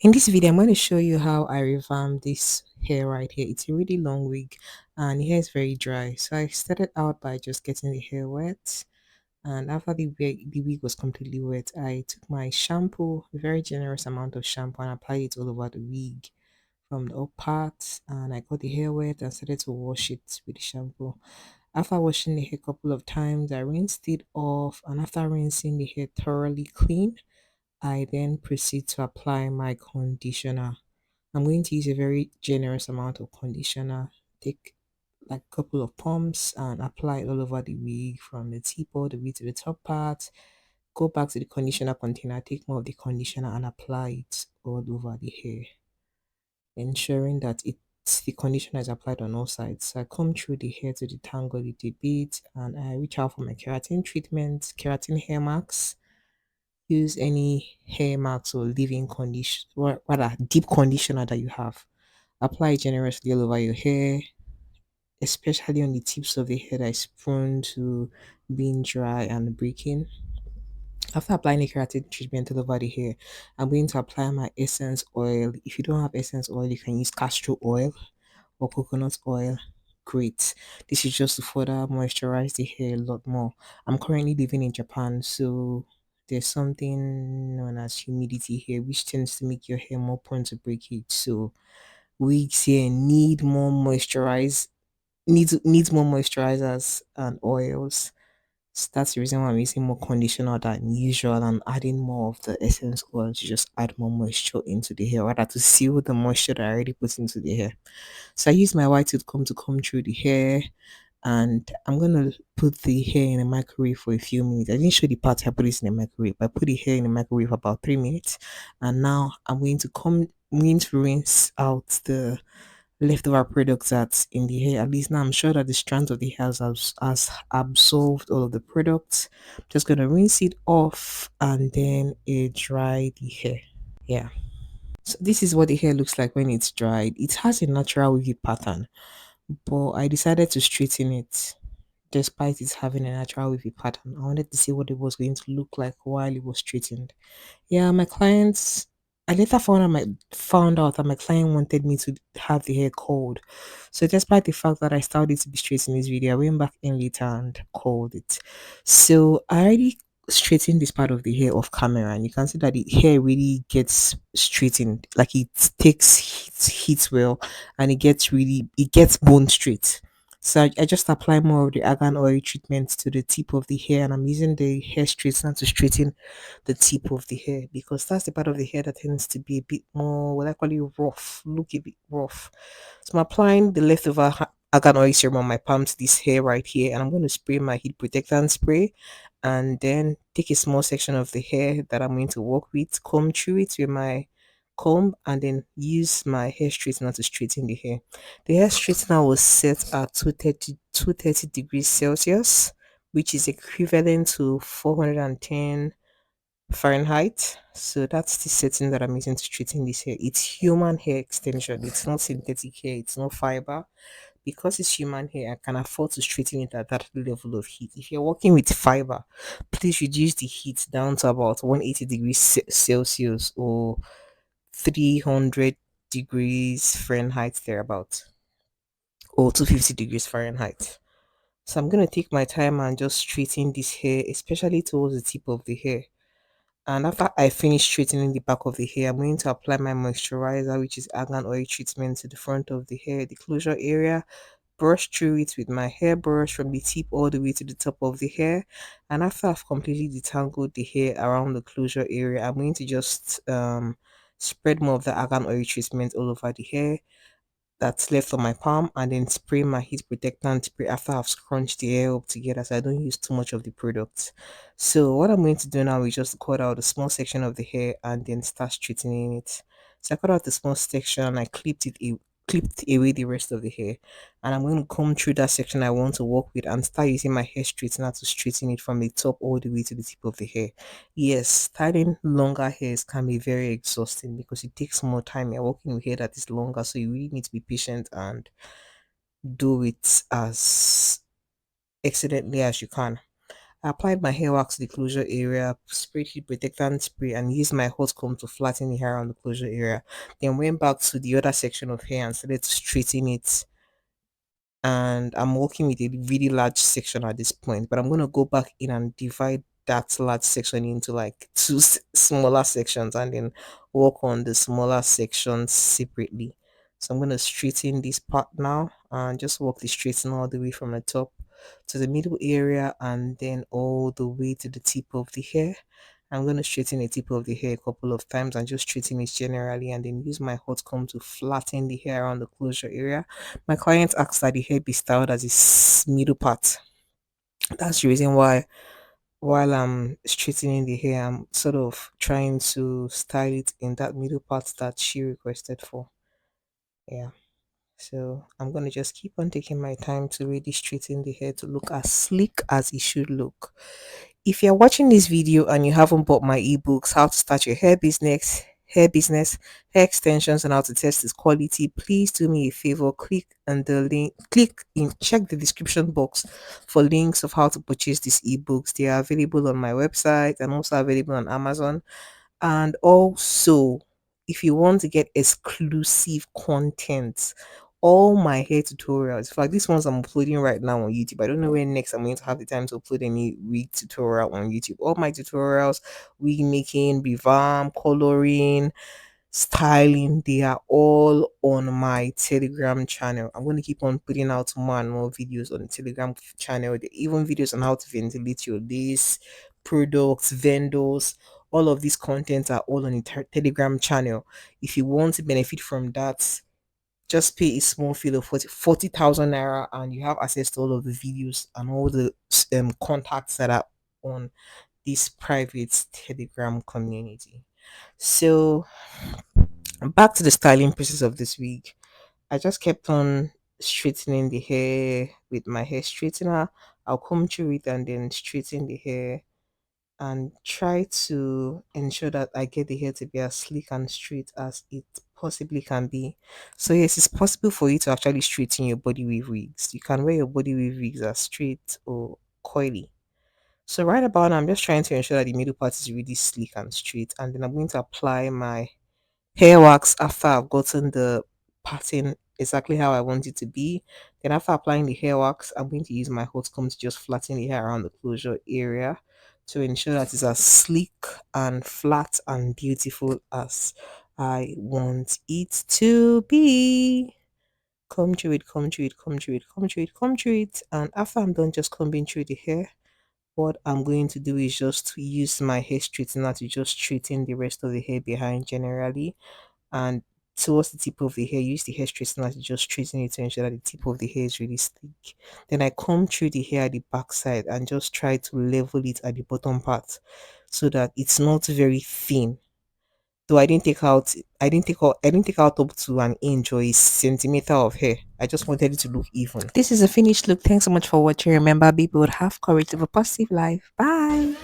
In this video, I'm going to show you how I revamp this hair right here. It's a really long wig and the hair is very dry. So I started out by just getting the hair wet. And after the wig was completely wet, I took my shampoo, a very generous amount of shampoo, and applied it all over the wig from the up part. And I got the hair wet and started to wash it with the shampoo. After washing the hair a couple of times, I rinsed it off. And after rinsing the hair thoroughly clean, I then proceed to apply my conditioner. I'm going to use a very generous amount of conditioner. Take like a couple of pumps and apply it all over the wig from the tip all the way to the top part. Go back to the conditioner container, take more of the conditioner and apply it all over the hair, ensuring that the conditioner is applied on all sides. So I comb through the hair to detangle it a bit and I reach out for my keratin treatment, keratin hair mask. Use any hair mask or leave-in condition, or rather deep conditioner that you have. Apply it generously all over your hair, especially on the tips of the hair that is prone to being dry and breaking. After applying the keratin treatment all over the hair, I'm going to apply my essence oil. If you don't have essence oil, you can use castor oil or coconut oil. Great. This is just to further moisturize the hair a lot more. I'm currently living in Japan, so there's something known as humidity here, which tends to make your hair more prone to breakage. So wigs here needs more moisturizers and oils. So that's the reason why I'm using more conditioner than usual and adding more of the essence oil to just add more moisture into the hair, rather to seal the moisture that I already put into the hair. So I use my white tooth comb to comb through the hair and I'm gonna put the hair in the microwave for a few minutes. I didn't show the part I put it in the microwave. I put the hair in the microwave for about 3 minutes and now I'm going to rinse out the leftover products that's in the hair. At least now I'm sure that the strands of the hair has absorbed all of the products. Just gonna rinse it off and then dry the hair. Yeah. So this is what the hair looks like when it's dried. It has a natural wavy pattern, but I decided to straighten it despite it having a natural wavy pattern. I wanted to see what it was going to look like while it was straightened. Yeah, my clients. I later found out that my client wanted me to have the hair curled. So despite the fact that I started to be straight in this video, I went back in later and curled it. So I already straightened this part of the hair off camera, and you can see that the hair really gets straightened. Like it takes heat well, and it gets bone straight. So I just apply more of the argan oil treatment to the tip of the hair, and I'm using the hair straightener to straighten the tip of the hair because that's the part of the hair that tends to be a bit more, what I call it, rough, look a bit rough. So I'm applying the leftover argan oil serum on my palm to this hair right here, and I'm going to spray my heat protectant spray, and then take a small section of the hair that I'm going to work with, comb through it with my comb, and then use my hair straightener to straighten the hair. The hair straightener was set at 230 degrees Celsius, which is equivalent to 410 Fahrenheit. So that's the setting that I'm using to straighten this hair. It's human hair extension. It's not synthetic hair. It's not fiber. Because it's human hair, I can afford to straighten it at that level of heat. If you're working with fiber, please reduce the heat down to about 180 degrees Celsius or 300 degrees Fahrenheit thereabout, or 250 degrees Fahrenheit. So I'm gonna take my time and just straighten this hair, especially towards the tip of the hair. And after I finish straightening the back of the hair, I'm going to apply my moisturizer, which is argan oil treatment to the front of the hair, the closure area. Brush through it with my hairbrush from the tip all the way to the top of the hair. And after I've completely detangled the hair around the closure area, I'm going to just spread more of the argan oil treatment all over the hair that's left on my palm and then spray my heat protectant spray after I've scrunched the hair up together so I don't use too much of the product. So what I'm going to do now is just cut out a small section of the hair and then start straightening it. So I cut out the small section and I clipped away the rest of the hair, and I'm going to comb through that section I want to work with and start using my hair straightener to straighten it from the top all the way to the tip of the hair. Yes, styling longer hairs can be very exhausting because it takes more time. You're working with hair that is longer, so you really need to be patient and do it as excellently as you can. I applied my hair wax to the closure area, sprayed heat protectant spray, and used my hot comb to flatten the hair around the closure area. Then went back to the other section of hair and started to straighten it, and I'm working with a really large section at this point, but I'm going to go back in and divide that large section into like two smaller sections and then work on the smaller sections separately. So I'm going to straighten this part now and just work the straightening all the way from the top to the middle area and then all the way to the tip of the hair. I'm going to straighten the tip of the hair a couple of times and just straighten it generally and then use my hot comb to flatten the hair around the closure area. My client asked that the hair be styled as its middle part. That's the reason why while I'm straightening the hair, I'm sort of trying to style it in that middle part that she requested for. Yeah. So I'm gonna just keep on taking my time to really straighten the hair to look as sleek as it should look. If you're watching this video and you haven't bought my ebooks, how to start your hair business, hair extensions, and how to test its quality, please do me a favor. Click in, check the description box for links of how to purchase these ebooks. They are available on my website and also available on Amazon. And also, if you want to get exclusive content, all my hair tutorials, in fact, these ones I'm uploading right now on YouTube. I don't know when next I'm going to have the time to upload any wig tutorial on YouTube. All my tutorials, wig making, revamp, coloring, styling, they are all on my Telegram channel. I'm going to keep on putting out more and more videos on the Telegram channel, even videos on how to ventilate your lace, products, vendors. All of these contents are all on the Telegram channel. If you want to benefit from that, just pay a small fee of 40,000 naira and you have access to all of the videos and all the contacts that are on this private Telegram community. So back to the styling process of this week. I just kept on straightening the hair with my hair straightener. I'll comb through it and then straighten the hair and try to ensure that I get the hair to be as sleek and straight as it possibly can be. So yes, it's possible for you to actually straighten your body with wigs. You can wear your body with wigs as straight or coily. So right about now, I'm just trying to ensure that the middle part is really sleek and straight, and then I'm going to apply my hair wax after I've gotten the pattern exactly how I want it to be. Then after applying the hair wax, I'm going to use my hot comb to just flatten the hair around the closure area to ensure that it's as sleek and flat and beautiful as I want it to be. Comb through it, comb through it, comb through it, comb through it, comb through it. And after I'm done just combing through the hair, what I'm going to do is just to use my hair straightener to just straighten the rest of the hair behind generally, and towards the tip of the hair, use the hair straightener to just straighten it to ensure that the tip of the hair is really sleek. Then I comb through the hair at the back side and just try to level it at the bottom part so that it's not very thin. Though I didn't take out up to an inch or a centimeter of hair. I just wanted it to look even. This is a finished look. Thanks so much for watching. Remember, people would have courage to live a positive life. Bye.